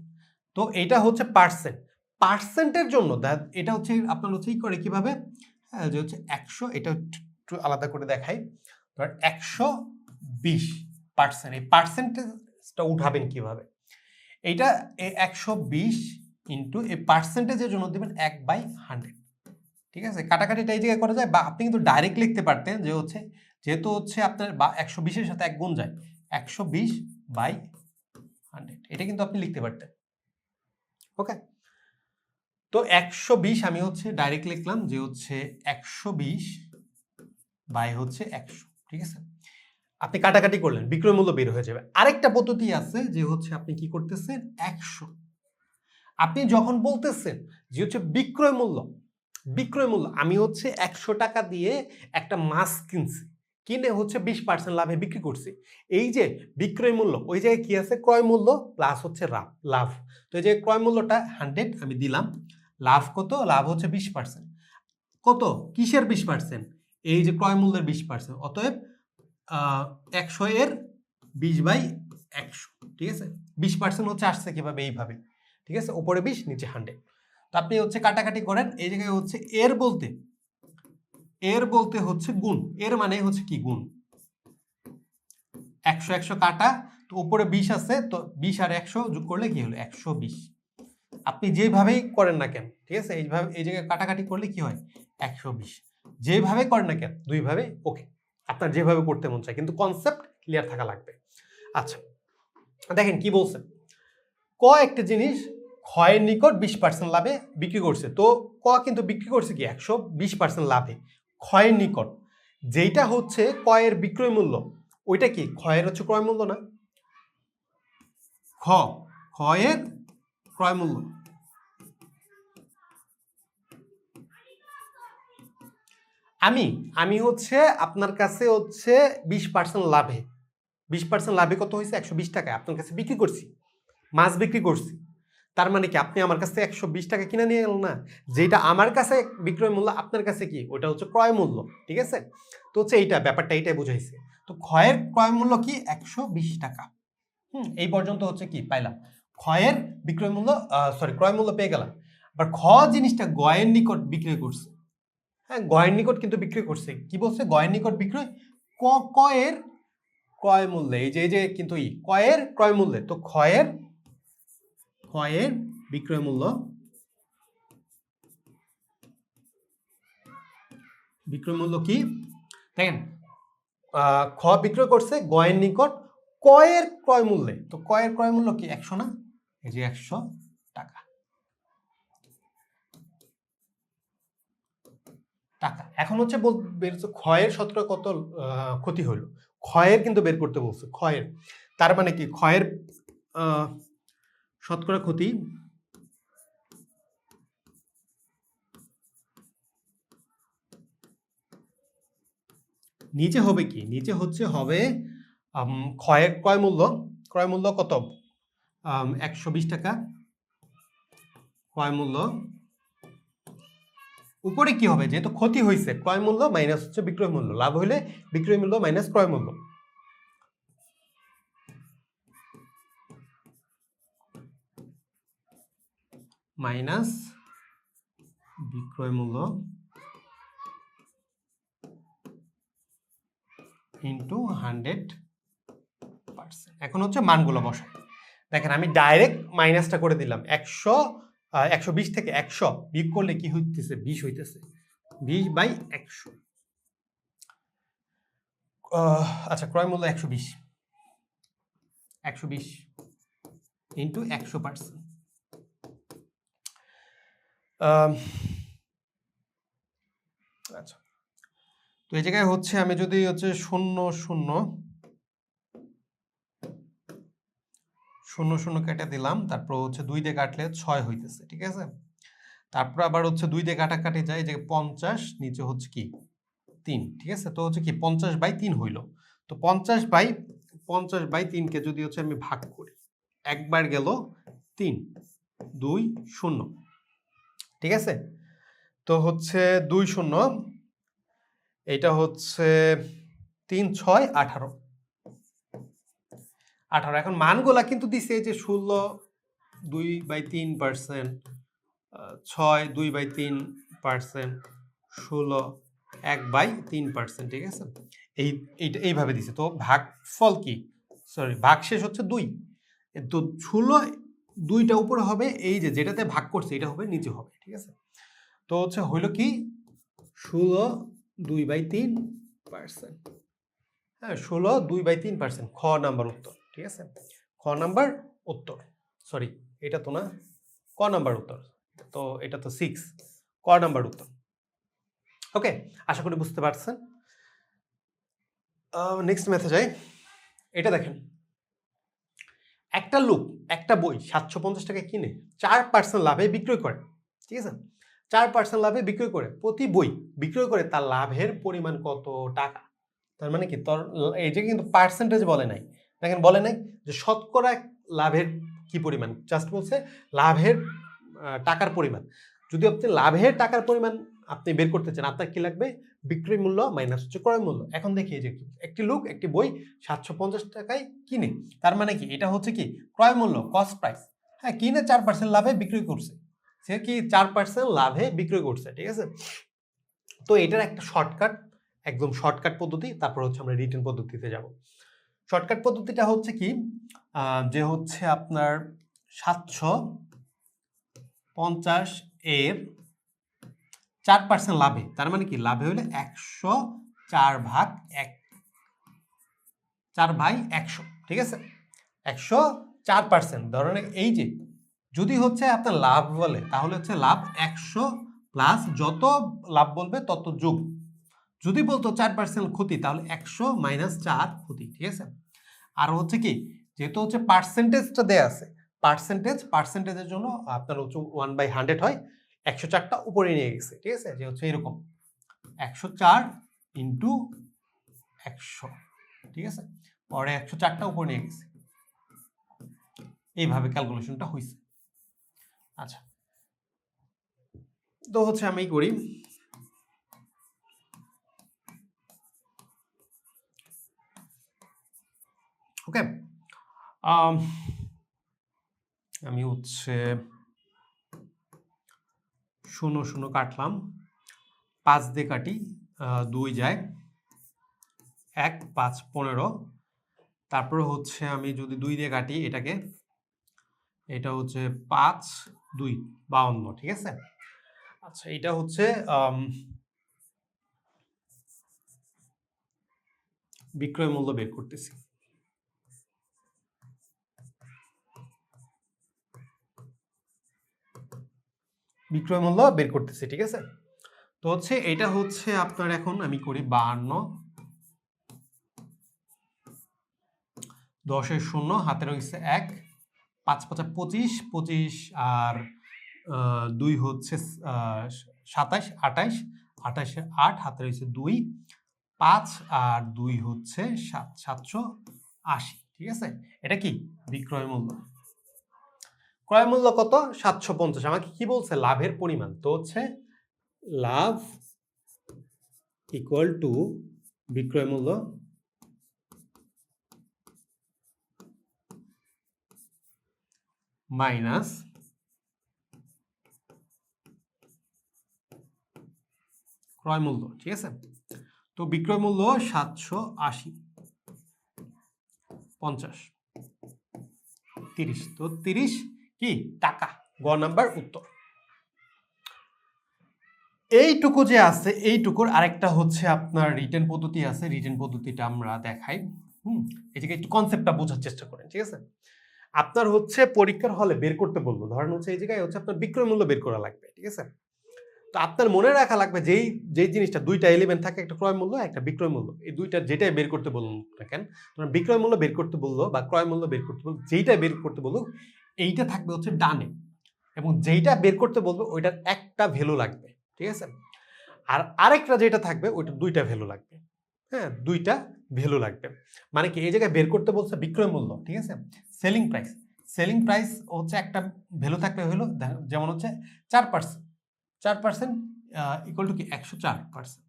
তো এটা হচ্ছে পার্সেন্টের জন্য এটা হচ্ছে আপনার হচ্ছে করে কিভাবে, হ্যাঁ যে হচ্ছে 100, এটা একটু আলাদা করে দেখাই, ধর 120%, এই পার্সেন্টেজটা উঠাবেন কিভাবে, এইটা 120 ইন্টু এই পার্সেন্টেজের জন্য দেবেন 1/100, ঠিক আছে। কাটাকাটিটা এই জায়গায় করা যায়, বা আপনি কিন্তু ডাইরেক্ট লিখতে পারতেন, যে হচ্ছে যেহেতু হচ্ছে আপনার 120-এর সাথে 1 গুণ যায়, 120/100, এটা কিন্তু আপনি লিখতে পারতেন। ওকে, তো 120 আমি হচ্ছে ডাইরেক্ট লিখলাম, যে হচ্ছে 120 বাই হচ্ছে 100, ঠিক আছে। আপনি কাটাকাটি করলেন, বিক্রয় মূল্য বের হয়ে যাবে। আরেকটা পদ্ধতি আছে, যে হচ্ছে আপনি কি করতেছেন, 100 আপনি যখন বলতেছেন যে হচ্ছে বিক্রয় মূল্য, আমি হচ্ছে 100 টাকা দিয়ে একটা মাছ কিনছি, কিনে হচ্ছে 20% লাভে বিক্রি করছি, এই যে বিক্রয় মূল্য, ওই জায়গায় কি আছে, ক্রয় মূল্য প্লাস হচ্ছে লাভ। তো এই যে ক্রয় মূল্যটা 100 আমি দিলাম, লাভ কত, লাভ হচ্ছে 20%, কত কিসের 20%, এই যে ক্রয় মূল্যের 20%, অতএব 100 এর 20/100, ঠিক আছে। 20% হচ্ছে আসছে কিভাবে, এইভাবে, ঠিক আছে, উপরে 20 নিচে 100। তো আপনি হচ্ছে কাটাকাটি করেন, এই জায়গায় হচ্ছে এর বলতে হচ্ছে গুণ, এর মানে হচ্ছে কি গুণ, 100 100 কাটা, তো উপরে 20 আছে, তো 20 আর 100 যোগ করলে কি হলো, 120। আপনি যেভাবেই করেন না কেন, ঠিক আছে, এইভাবে এই জায়গায় কাটাকাটি করলে কি হয়, 120। যেভাবে করেন না কেন, দুইভাবে ওকে, আপনার যেভাবে করতে মন চায়, কিন্তু কনসেপ্ট ক্লিয়ার থাকা লাগবে। আচ্ছা, দেখেন কি বলছে, ক একটা জিনিস ক্ষয়ের নিকট 20% লাভে বিক্রি করছে, তো ক কিন্তু বিক্রি করছে কি 120% লাভে, ক্ষয়ের নিকট, যেটা হচ্ছে কয়ের বিক্রয় মূল্য, ওইটা কি ক্ষয়ের হচ্ছে ক্রয় মূল্য না, ক্ষয়ের ক্রয় মূল্য, আমি আমি হচ্ছে আপনার কাছে হচ্ছে 20% লাভে 20% লাভে কত হয়েছে 120 টাকায় আপনার কাছে বিক্রি করছি, মাছ বিক্রি করছি। তার মানে কি আপনি আমার কাছ থেকে 120 টাকা কিনে নিয়ে গেলেন না? যেটা আমার কাছে বিক্রয় মূল্য আপনার কাছে কি ওটা হচ্ছে ক্রয় মূল্য, ঠিক আছে? তো হচ্ছে এইটা ব্যাপারটা এইটাই বুঝাইছে। তো ক্ষয়ের ক্রয় মূল্য কি 120 টাকা। এই পর্যন্ত হচ্ছে কি পাইলাম ক্ষয়ের বিক্রয় মূল্য, সরি ক্রয় মূল্য পেয়ে গেলাম। আবার খ জিনিসটা গয়ের নিকট বিক্রয় করছে। হ্যাঁ, গয়ের নিকট কিন্তু বিক্রি করছে। কি বলছে? গয়ের নিকট বিক্রয় কয়ের ক্রয় মূল্যে, এই যে কিন্তু কয়ের ক্রয় মূল্যে। তো ক্ষয়ের বিক্রয় মূল্য কি দেখেন, খ বিক্রয় করছে গয়ের নিকট কয়ের ক্রয় মূল্যে। তো কয়ের ক্রয় মূল্য কি 100 না? এই যে 100 টাকা। এখন হচ্ছে বের হচ্ছে ক্ষয়ের শতকরা কত ক্ষতি হলো। ক্ষয়ের কিন্তু বের করতে বলছে, ক্ষয়ের। তার মানে কি ক্ষয়ের শতকরা ক্ষতি নিচে হবে কি? নিচে হচ্ছে হবে ক্ষয়ের ক্রয় মূল্য কত? 120 টাকা ক্রয় মূল্য। উপরে কি হবে? যেহেতু ক্ষতি হয়েছে, ক্রয় মূল্য মাইনাস হচ্ছে বিক্রয় মূল্য। লাভ হইলে বিক্রয় মূল্য মাইনাস ক্রয় মূল্য। মাইনাস বিক্রয় মূল্য ইন্টু 100%। এখন হচ্ছে মানগুলো বসাই। দেখেন আমি ডাইরেক্ট মাইনাসটা করে দিলাম। 120 থেকে 100 বিয়োগ করলে কি হইতেছে? 20 হইতেছে। 20/100। আচ্ছা, ক্রয় মূল্য 120 ইন্টু 100%। আচ্ছা, তো এই জায়গায় হচ্ছে আমি যদি হচ্ছে 0 কেটে দিলাম, তারপর হচ্ছে 2 দিয়ে কাটলে 6 হইতেছে, ঠিক আছে? তারপর আবার হচ্ছে 2 দিয়ে কাটাকাটি যায়, যে 50 নিচে হচ্ছে কি 3, ঠিক আছে? তো হচ্ছে কি 50/3 হইল। তো 50/3 কে যদি হচ্ছে আমি ভাগ করি, একবার গেল 3, 2, 0, ঠিক আছে? তো হচ্ছে 2, 0, এটা হচ্ছে 3, 6, 18। এখন মানগুলা কিন্তু দিছে যে 16 2/3%, 6 2/3%, 16 1/3%, ঠিক আছে? এইভাবে দিছে। তো ভাগফল কি? সরি, ভাগশেষ হচ্ছে 2। তো 16 2টা উপরে হবে, এই যে যেটাতে ভাগ করছে এটা হবে নিচে হবে, ঠিক আছে? তো হচ্ছে হইল কি 16 2/3%। হ্যাঁ, 16 2/3%, খ নাম্বার উত্তর, ঠিক আছে? খ নাম্বার উত্তর, সরি এটা তো না, ক নাম্বার উত্তর। তো এটা তো 6, ক নাম্বার উত্তর। ওকে, আশা করি বুঝতে পারছেন। নেক্সট ম্যাথে যাই। এটা দেখেন, একটা লোক একটা বই 750 টাকায় কিনে 4% লাভে বিক্রয় করে, ঠিক আছে? 4% লাভে বিক্রয় করে, প্রতি বই বিক্রয় করে তার লাভের পরিমাণ কত টাকা? তার মানে কি তোর এই যে কিন্তু পার্সেন্টেজ বলে নাই, দেখেন বলে নাই যে শতকরা লাভের কি পরিমাণ, জাস্ট বলছে লাভের টাকার পরিমাণ। যদি আপনি লাভের টাকার পরিমাণ আপনি বের করতে চান, আপনার কি লাগবে? বিক্রয় মূল্য মাইনাস হচ্ছে ক্রয় মূল্য। এখন দেখি যে একটি লোক একটি বই 750 টাকায় কিনে, তার মানে কি এটা হচ্ছে কি ক্রয় মূল্য, কস্ট প্রাইস। হ্যাঁ, কিনে 4% লাভে বিক্রয় করছে, সে কি 4% লাভে বিক্রয় করছে, ঠিক আছে? তো এটার একটা শর্টকাট, একদম শর্টকাট পদ্ধতি। তারপর হচ্ছে আমরা রিটেন পদ্ধতিতে যাব। শর্টকাট পদ্ধতিটা হচ্ছে কি, যে হচ্ছে আপনার 750 এর 4% লাভে, তার মানে কি লাভে হলে 104/1, 4/100, ঠিক আছে? 104%। ধরেন এই যে যদি হচ্ছে আপনার লাভ বলে, তাহলে হচ্ছে লাভ 100 প্লাস যত লাভ বলবে তত যোগ। যদি বলতো 4% ক্ষতি, তাহলে 100 মাইনাস 4 ক্ষতি, ঠিক আছে? আর হচ্ছে কি, যেহেতু হচ্ছে পার্সেন্টেজটা দেয়া আছে, পার্সেন্টেজের জন্য আপনার হচ্ছে 1/100 হয়, 104টা উপরে নিয়ে গেছে, ঠিক আছে? যে হচ্ছে এরকম 104 ইন্টু 100, ঠিক আছে, পরে 104টা উপরে নিয়ে গেছি, এইভাবে ক্যালকুলেশনটা হয়েছে। আচ্ছা, তো হচ্ছে আমি করি, ওকে, আমি হচ্ছে 0 0 কাটলাম, 5 দিয়ে কাটি, 2 যায়, 1 5 15, তারপরে হচ্ছে আমি যদি 2 দিয়ে কাটি এটাকে, এটা হচ্ছে 5 2 52, ঠিক আছে। আচ্ছা, এটা হচ্ছে বিক্রয় মূল্য বের করতেছি। বিক্রয় মূল্য বের করতেছি, ঠিক আছে। তো হচ্ছে এটা হচ্ছে আপনার, এখন আমি করি 52, 10 0 হাতে রয়েছে 1, 5 5 25 25 আর 2 হচ্ছে 27 28 28 8 হাতে রয়েছে 2, 5 আর 2 হচ্ছে 7 780, ঠিক আছে। এটা কি বিক্রয় মূল্য। ক্রয় মূল্য কত? 750। আমাকে কি বলছে? লাভের পরিমাণ। তো হচ্ছে লাভ ইকুয়াল টু বিক্রয় মূল্য মাইনাস ক্রয় মূল্য, ঠিক আছে। তো বিক্রয় মূল্য 780, 50 30, তো 30 কি টাকা, গ নাম্বার উত্তর। এইটুকু যে আছে, এইটুকুর আরেকটা হচ্ছে আপনার রিটেন পদ্ধতি আছে, রিটেন পদ্ধতিটা আমরা দেখাই। এটাকে একটু কনসেপ্টটা বোঝার চেষ্টা করেন, ঠিক আছে। আপনার হচ্ছে পরীক্ষার হলে বের করতে বলবো, ধরেন হচ্ছে এই জায়গায় হচ্ছে আপনার বিক্রয় মূল্য বের করা লাগবে, ঠিক আছে। তো আপনার মনে রাখা লাগবে যেই জিনিসটা দুইটা এলিমেন্ট থাকে, একটা ক্রয় মূল্য একটা বিক্রয় মূল্য, এই দুইটা যেটাই বের করতে বলুন না কেন, তোমার বিক্রয় মূল্য বের করতে বললো বা ক্রয় মূল্য বের করতে বললো, যেইটা বের করতে বলুক এইটা থাকবে হচ্ছে ডানে, এবং যেইটা বের করতে বলবে ওইটার একটা ভ্যালু লাগবে, ঠিক আছে। আর আরেকটা যেটা থাকবে ওইটা দুইটা ভ্যালু লাগবে, হ্যাঁ, দুইটা ভ্যালু লাগবে। মানে কি, এই জায়গায় বের করতে বলছে বিক্রয় মূল্য, ঠিক আছে, সেলিং প্রাইস। সেলিং প্রাইস হচ্ছে একটা ভ্যালু থাকবে, হলো যেমন হচ্ছে 4%, 4% ইকুয়াল টু কি 104%,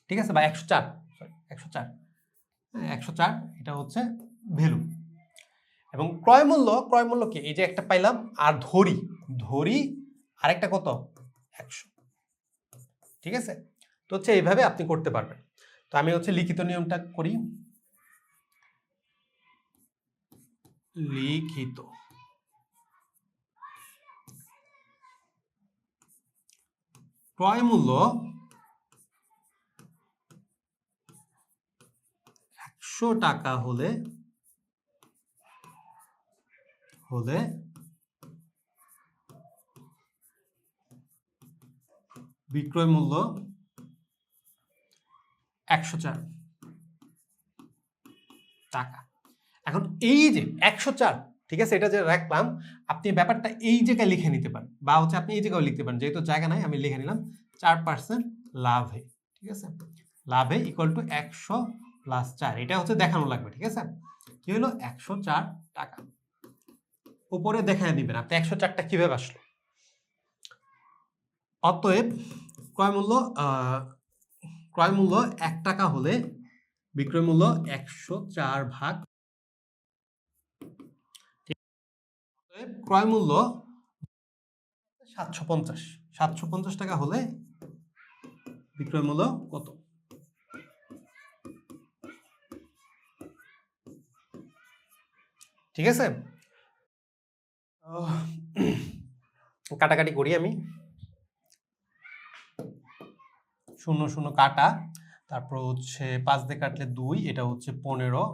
ঠিক আছে, বা 104, সরি 104, 104 এটা হচ্ছে ভ্যালু। এবং ক্রয় মূল্য কি, এই যে একটা পাইলাম, আর ধরি আরেকটা কত 100, ঠিক আছে। তো হচ্ছে এইভাবে আপনি করতে পারবেন। তো আমি হচ্ছে লিখিত নিয়মটা করি, লিখিত ক্রয় মূল্য 100 টাকা হলে বিক্রয় মূল্য 104 টাকা। এখন এই যে 104, ঠিক আছে, এটা যে রাখলাম, আপনি ব্যাপারটা এই জায়গায় লিখে নিতে পারেন, বা হচ্ছে আপনি এই জায়গায় লিখতে পারেন, যেহেতু জায়গা নাই আমি লিখে নিলাম 4% লাভে, ঠিক আছে, লাভে ইকুয়াল টু 100 প্লাস 4, এটা হচ্ছে দেখানো লাগবে, ঠিক আছে। কি হলো 104 টাকা, উপরে দেখায় দিবেন আপনি 104টা কিভাবে আসলো। অতএব ক্রয় মূল্য 1 টাকা হলে বিক্রয় মূল্য 104 ভাগ, ক্রয় মূল্য 750 টাকা হলে বিক্রয় মূল্য কত? ঠিক আছে, কাটাকাটি করি আমি, 0 0 কাটা, তারপর হচ্ছে 5 দিয়ে কাটলে 2, এটা হচ্ছে 15,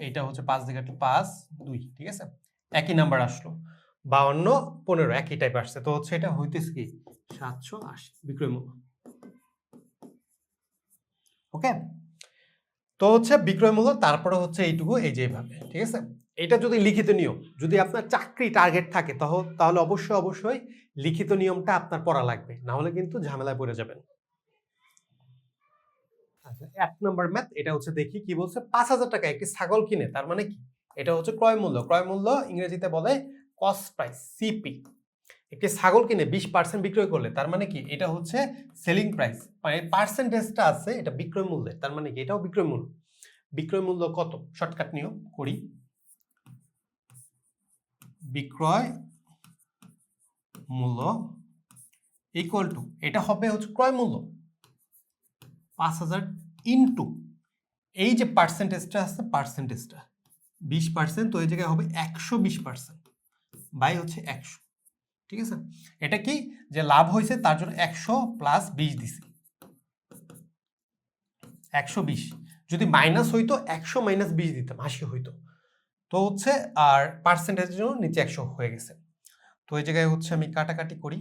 এটা হচ্ছে 5 দিয়ে কাটলে 5 2, ঠিক আছে, একই নাম্বার আসলো, 52 15 একই টাইপ আসছে। তো হচ্ছে এটা হইতেছে কি 780 বিক্রয় মূল্য, ওকে। তো হচ্ছে বিক্রয় মূল্য, তারপরে হচ্ছে এইটুকু, এই যে এইভাবে, ঠিক আছে। এটা যদি লিখিত নিয়ম, যদি আপনার চাকরি টার্গেট থাকে তাহলে অবশ্যই লিখিত নিয়মটা আপনার পড়া লাগবে, না হলে কিন্তু ঝামেলায় পড়ে যাবেন। আচ্ছা 1 নাম্বার ম্যাথ, এটা হচ্ছে দেখি কি বলছে। ৫,০০০ টাকা একটি ছাগল কিনে, তার মানে কি? এটা হচ্ছে ক্রয় মূল্য। ক্রয় মূল্য ইংরেজিতে বলে কস্ট প্রাইস, সিপি। একটি ছাগল কিনে 20% বিক্রয় করলে, তার মানে কি? এটা হচ্ছে সেলিং প্রাইস। মানে পার্সেন্টেজটা আছে এটা বিক্রয় মূল্যের, তার মানে কি? এটাও বিক্রয় মূল্য। বিক্রয় মূল্য কত? শর্টকাট নিয়ম করি। বিক্রয় মূল্য ইকুয়াল টু, এটা হবে হচ্ছে ক্রয় মূল্য ৫,০০০ ইনটু এই যে পার্সেন্টেজটা আছে, পার্সেন্টেজটা 20%, তো এই জায়গায় হবে 120% বাই হচ্ছে 100। ঠিক আছে, এটা কি যে লাভ হয়েছে তার জন্য 100 প্লাস 20 দিছি, 120। যদি মাইনাস হইতো 100 মাইনাস 20 দিতাম, 80 হইতো। তো হচ্ছে আর পার্সেন্টেজের জন্য নিচে 100 হয়ে গেছে। তো এই জায়গায় হচ্ছে আমি কাটাকাটি করি,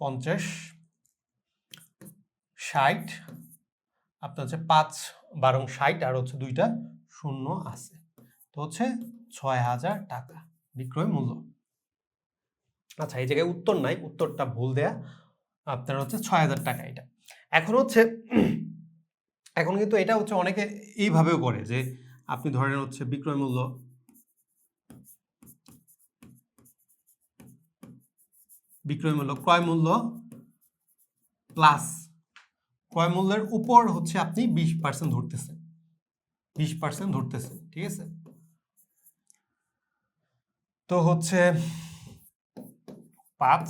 50 60, আপনার হচ্ছে 5 12 60, আর হচ্ছে 2টা শূন্য আছে, তো হচ্ছে ৬,০০০ টাকা বিক্রয় মূল্য। আচ্ছা এই জায়গায় উত্তর নাই, উত্তরটা ভুল দেয়া, আপনার হচ্ছে ৬,০০০ টাকা এটা। এখন হচ্ছে এখন কিন্তু এটা হচ্ছে অনেকে এইভাবেও করে যে আপনি ধরেন হচ্ছে বিক্রয় মূল্য ক্রয় মূল্য প্লাস ক্রয় মূল্যের উপর হচ্ছে আপনি 20% ধরতেছেন, 20% ধরতেছেন। ঠিক আছে, তো হচ্ছে 5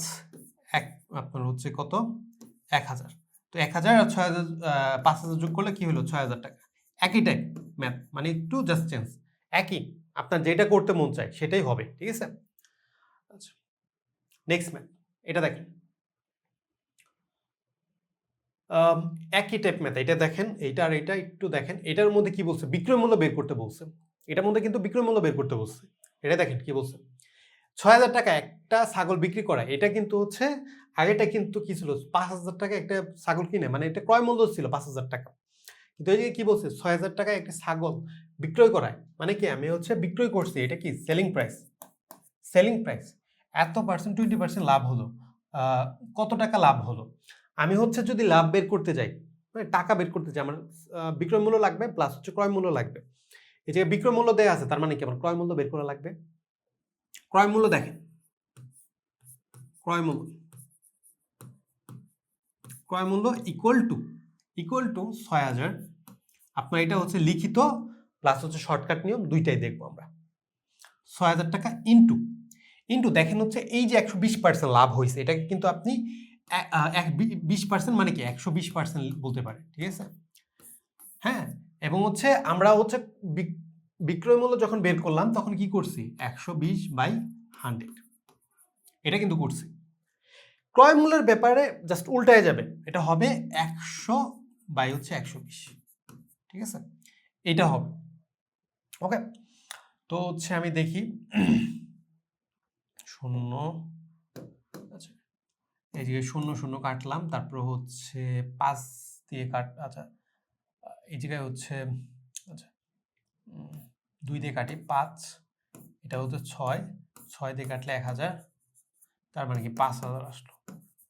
এক আপনার হচ্ছে কত 1000, তো 1000 আর 6000 5000 যোগ করলে কি হলো 6000 টাকা। একই টাইপ ম্যাথ, মানে একটু জাস্ট চেঞ্জ, একই আপনার যেটা করতে মন চায় সেটাই হবে। ঠিক আছে, আচ্ছা নেক্সট ম্যাথ, এটা দেখেন একই টাইপ ম্যাথ, এটা দেখেন, এইটা আর এটা একটু দেখেন। এটার মধ্যে কি বলছে? বিক্রয় মূল্য বের করতে বলছে। এটার মধ্যে কিন্তু বিক্রয় মূল্য বের করতে বলছে। এটা দেখেন কি বলছে, ৬,০০০ টাকা একটা ছাগল বিক্রি করা, এটা কিন্তু হচ্ছে আগেটা কিন্তু কি ছিল ৫,০০০ টাকা একটা ছাগল কিনে, মানে এটা ক্রয় মূল্য ছিল ৫,০০০ টাকা। কিন্তু এই যে কি বলছে ৬,০০০ টাকা একটা ছাগল বিক্রয় করায়, মানে কি আমি হচ্ছে বিক্রয় করছি, এটা কি সেলিং প্রাইস। সেলিং প্রাইস এত পার্সেন্ট 20% লাভ হলো, কত টাকা লাভ হলো। আমি হচ্ছে যদি লাভ বের করতে যাই, মানে টাকা বের করতে চাই, আমার বিক্রয় মূল্য লাগবে প্লাস হচ্ছে ক্রয় মূল্য লাগবে। এই যে বিক্রয় মূল্য দেয়া আছে, তার মানে কি আমার ক্রয় মূল্য বের করা লাগবে। ক্রয় মূল্য দেখেন, ক্রয় মূল্য ইকুয়াল টু ৬,০০০। আপনার এটা হচ্ছে লিখিত প্লাস হচ্ছে শর্টকাট নিয়ম, দুইটাই দেখবো আমরা। ৬,০০০ টাকা ইন্টু দেখেন হচ্ছে এই যে 120% লাভ হয়েছে, এটাকে কিন্তু আপনি 20% মানে কি 120% বলতে পারে। ঠিক আছে, হ্যাঁ, এবং হচ্ছে আমরা হচ্ছে বিক্রয় মূল্য যখন বের করলাম তখন কি করছি 120/100, এটা কিন্তু করছি। ক্রয় মূল্যের ব্যাপারে জাস্ট উল্টায় যাবে, এটা হবে 100/120। ঠিক আছে, এটা হবে ওকে। তো হচ্ছে আমি দেখি 0, আচ্ছা এই যে 0 কাটলাম, তারপর হচ্ছে 5 দিয়ে আচ্ছা এই জায়গায় হচ্ছে আচ্ছা 2 দিয়ে কাটি 5, এটা হচ্ছে 6 দিয়ে কাটলে 1000, তার মানে কি 5000 আসলো।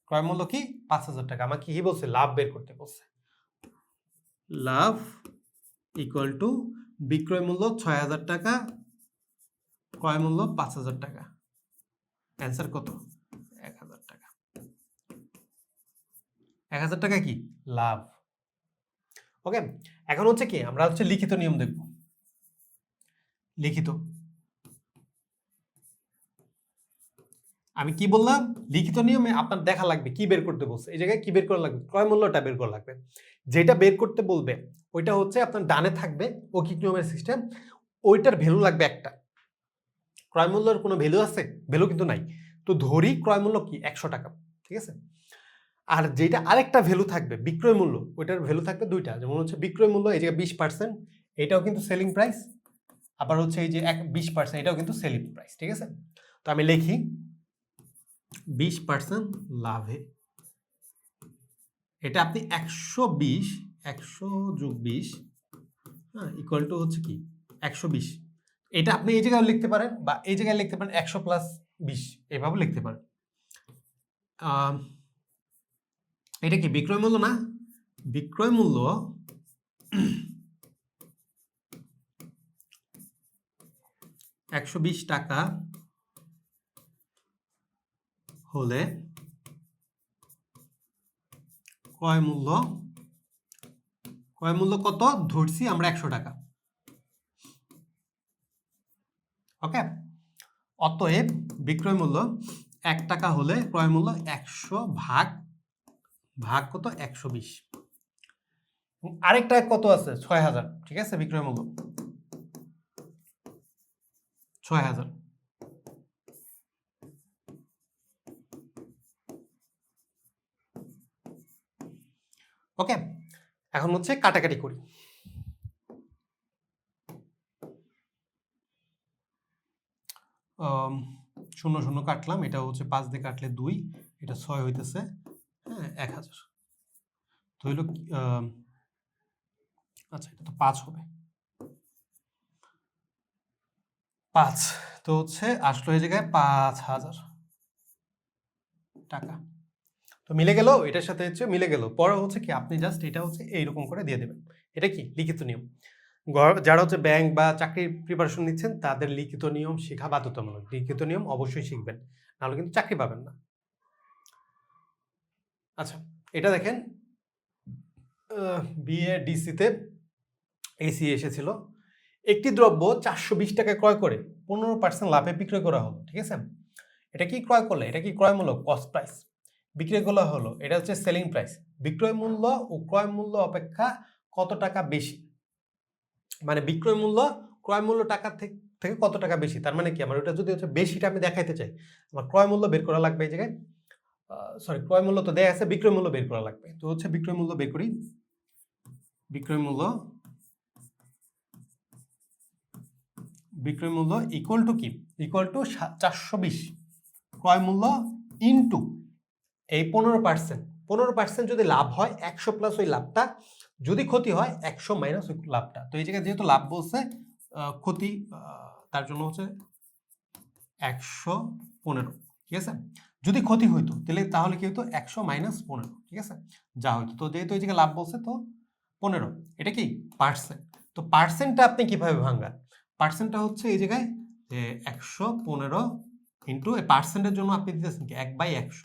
ক্রয় মূল্য কি 5000 টাকা। আমাকে কি বলছে? লাভ বের করতে বলছে। লাভ ইকুয়াল টু বিক্রয় মূল্য ৬,০০০ টাকা, ক্রয় মূল্য ৫,০০০ টাকা। অ্যান্সার কত? ১,০০০ টাকা। ১,০০০ টাকা কি লাভ। ওকে, এখন হচ্ছে কি আমরা হচ্ছে লিখিত নিয়ম দেখব। লিখিত, আমি কি বললাম? লিখিত নিয়মে আপনার দেখা লাগবে কি বের করতে বলছে। এই জায়গায় কি বের করা লাগবে? ক্রয় মূল্যটা বের করা লাগবে। যেটা বের করতে বলবে ওইটা হচ্ছে আপনার ডানে থাকবে অকিক নিয়মের সিস্টেম, ওইটার ভ্যালু লাগবে একটা। ক্রয় মূল্যের কোনো ভ্যালু আছে? ভ্যালু কিন্তু নাই। তো ধরি ক্রয় মূল্য কি ১০০ টাকা। ঠিক আছে, আর যেটা আরেকটা ভ্যালু থাকবে বিক্রয় মূল্য, ওইটার ভ্যালু থাকবে দুইটা। যেমন হচ্ছে বিক্রয় মূল্য এই জায়গায় 20%, এটাও কিন্তু সেলিং প্রাইস, আবার হচ্ছে এই যে 20% এটাও কিন্তু সেলিং প্রাইস। ঠিক আছে, তো আমি লিখি 20% লাভে, এটা আপনি 120 যোগ 20 হ্যাঁ ইকুয়াল টু হচ্ছে কি 120। এটা আপনি এই জায়গায় লিখতে পারেন বা এই জায়গায় লিখতে পারেন 100 প্লাস 20, এভাবে লিখতে পারেন। এটা কি বিক্রয় মূল্য না? বিক্রয় মূল্য টাকা হলে ক্রয় মূল্য কত ধরছি আমরা 100 টাকা। ওকে, অতএব বিক্রয় মূল্য 1 টাকা হলে ক্রয় মূল্য 100 ভাগ কত 120। আরেকটা কত আছে 6000, ঠিক আছে, বিক্রয় মূল্য 6000। ওকে, এখন হচ্ছে কাটাকাটি করি। শূন্য শূন্য কাটলাম, এটা হচ্ছে 5 দিয়ে কাটলে 2, এটা 6 হইতেছে, হ্যাঁ 1000। তো হইলো আচ্ছা এটা তো 5 হবে, 5 তো হচ্ছে আসলো এই জায়গায় 5000 টাকা। তো মিলে গেল, এটার সাথে হচ্ছে মিলে গেল। পরে হচ্ছে কি আপনি জাস্ট এটা হচ্ছে এইরকম করে দিয়ে দেবেন। এটা কি লিখিত নিয়ম। যারা হচ্ছে ব্যাংক বা চাকরির প্রিপারেশন নিচ্ছেন তাদের লিখিত নিয়ম শেখা বাধ্যতামূলক। লিখিত নিয়ম অবশ্যই শিখবেন, নাহলে কিন্তু চাকরি পাবেন না। আচ্ছা এটা দেখেন, বিএডিসিতে এসি এসেছিল, একটি দ্রব্য 420 টাকায় ক্রয় করে 15% লাভে বিক্রয় করা হলো, ঠিক আছে। এটা কি ক্রয় করলে, এটা কি ক্রয় মূল্য, কস্ট প্রাইস। বিক্রয় করা হলো, এটা হচ্ছে সেলিং প্রাইস। বিক্রয় মূল্য ও ক্রয় মূল্য অপেক্ষা কত টাকা বেশি, মানে বিক্রয় মূল্য ক্রয় মূল্য টাকা থেকে কত টাকা বেশি। তার মানে কি আমার ওটা যদি হচ্ছে বেশিটা আমি দেখাইতে চাই, আমার ক্রয় মূল্য বের করা লাগবে এই জায়গায়। সরি, ক্রয় মূল্য তো দেয়া আছে, বিক্রয় মূল্য বের করা লাগবে। তো হচ্ছে বিক্রয় মূল্য বের করি। বিক্রয় মূল্য ইকুয়াল টু কি, ইকুয়াল টু 420 ক্রয় মূল্য ইনটু এই 15%। 15% যদি লাভ হয় 100 প্লাস ওই লাভটা, যদি ক্ষতি হয় 100 মাইনাস ওই লাভটা। তো এই জায়গায় যেহেতু লাভ বলছে, ক্ষতি তার জন্য হচ্ছে 115, ঠিক আছে। যদি ক্ষতি হইতো তাহলে কি হতো 100 মাইনাস 15, ঠিক আছে, যা হইতো। তো যেহেতু এই জায়গায় লাভ বলছে তো 15, এটা কি পার্সেন্ট। তো পার্সেন্টটা আপনি কিভাবে ভাঙান, পার্সেন্টটা হচ্ছে এই জায়গায় 115 ইন্টু এই পার্সেন্টের জন্য আপনি দিতেছেন কি 1/100।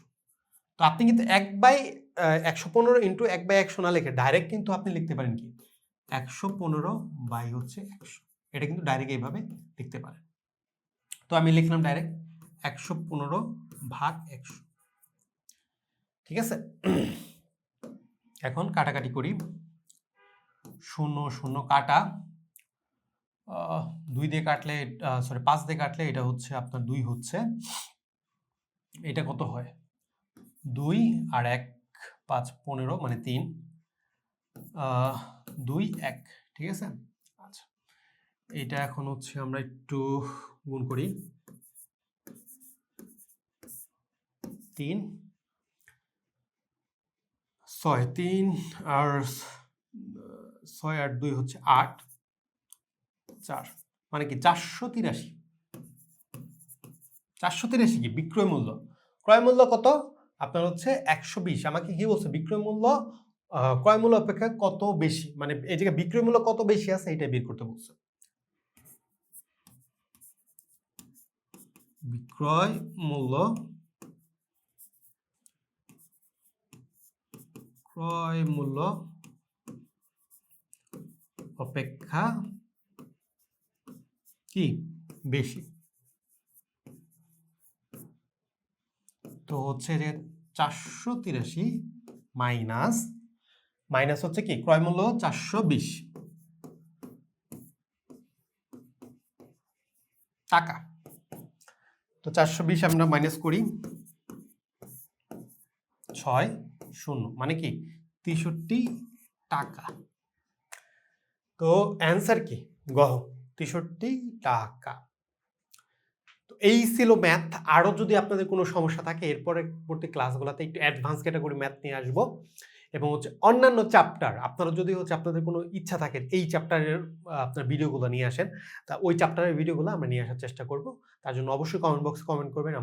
তো আপনি কিন্তু 115 ইন্টু 1/100 না লিখে ডাইরেক্ট কিন্তু আপনি লিখতে পারেন কি 115 বাই হচ্ছে 100। এটা কিন্তু ডাইরেক্ট এইভাবে লিখতে পারেন। তো আমি লিখলাম ডাইরেক্ট 115 ভাগ 100, ঠিক আছে। এখন কাটাকাটি করি, 0 0 কাটা, 2 দিয়ে কাটলে সরি 5 দিয়ে কাটলে এটা হচ্ছে আপনার 2 হচ্ছে, এটা কত হয় 2 আর 1 5 15 মানে 3, 2 1, ঠিক আছে। আচ্ছা এটা এখন হচ্ছে আমরা একটু গুণ করি, 3 6, 3 আর 6 আর 2 হচ্ছে 8, 4 মানে কি 483। 483 কি বিক্রয় মূল্য। ক্রয় মূল্য কত আপনার হচ্ছে 120। আমাকে কি বলছে বিক্রয় মূল্য ক্রয় মূল্য অপেক্ষা কত বেশি, মানে এই জায়গায় বিক্রয় মূল্য কত বেশি আছে এটা বের করতে বলছে। বিক্রয় মূল্য অপেক্ষা কি বেশি। তো হচ্ছে যে 483 মাইনাস হচ্ছে কি ক্রয় মূল্য 420 টাকা। তো 420 আমরা মাইনাস করি, 6 0 মানে কি 63 টাকা। তো অ্যান্সার কি গ 63 টাকা। তো এই ছিল ম্যাথ। আরো যদি আপনাদের কোনো সমস্যা থাকে এরপরে পরবর্তী ক্লাসগুলোতে একটু অ্যাডভান্স ক্যাটাগরি ম্যাথ নিয়ে আসবো, এবং হচ্ছে অন্যান্য চ্যাপ্টার আপনারা যদি হচ্ছে আপনাদের কোনো ইচ্ছা থাকে এই চ্যাপ্টারের আপনার ভিডিওগুলো নিয়ে আসেন, তা ওই চ্যাপ্টারের ভিডিওগুলো আমরা নিয়ে আসার চেষ্টা করব। তার জন্য অবশ্যই কমেন্ট বক্সে কমেন্ট করবেন।